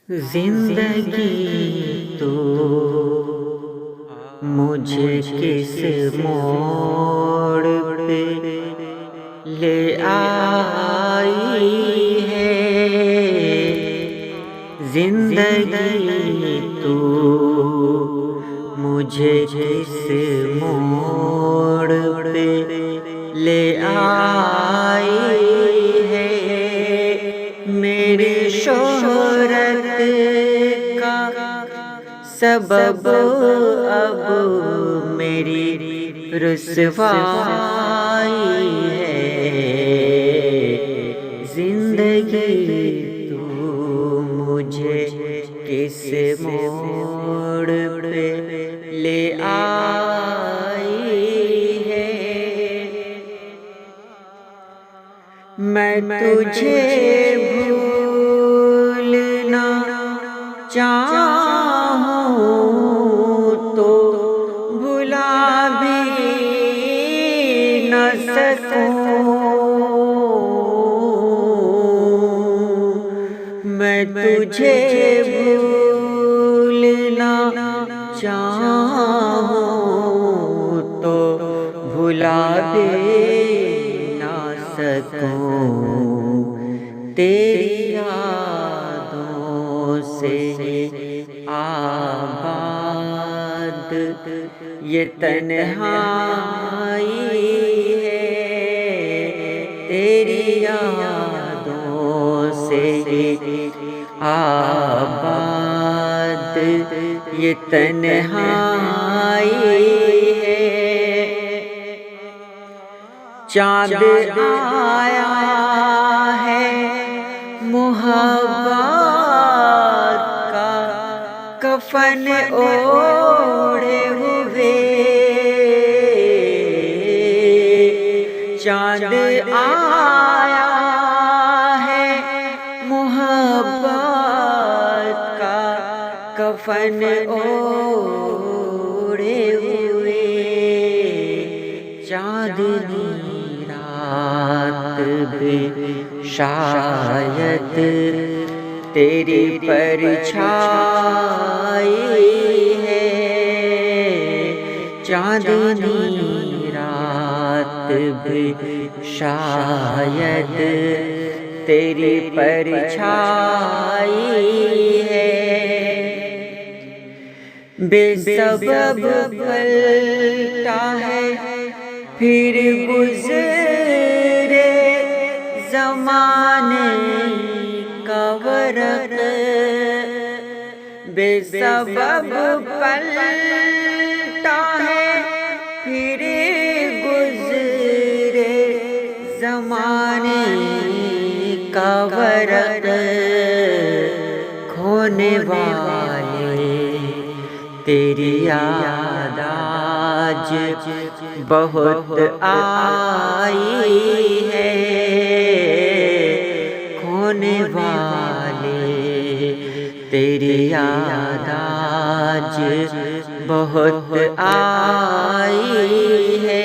زندگی تو مجھے کس موڑ پہ لے آئی ہے، زندگی تو مجھے کس موڑ پہ لے آئی ہے، میری شہرت کا سبب اب میری رسوائی ہے، زندگی تو مجھے کس موڑ پہ لے آئی ہے، میں تجھے بھولنا چاہوں تو بھلا بھی نہ سکوں، میں تجھے بھولنا چاہوں تو بھلا بھی نہ سکوں، تیری یادوں سے آباد یہ تنہائی ہے، تیری یادوں سے آباد یہ تنہائی ہے، چاند آیا ہے محبت کا کفن اوڑھے ہوئے، چاند آیا ہے محبت کا کفن اوڑھے ہوئے، چاندنی رات بھی شاید تیری پرچھائی ہے، چاندنی رات بھی شاید تیری پرچھائی ہے، بے سبب پلٹا ہے پھر گزرے زمانے کا ورق، بے سبب پلٹا ہے پھر گزرے زمانے کا ورق، کھونے والے تیری یاد آج بہت آئی ہے، کھونے والے تیری یاد آج بہت آئی ہے،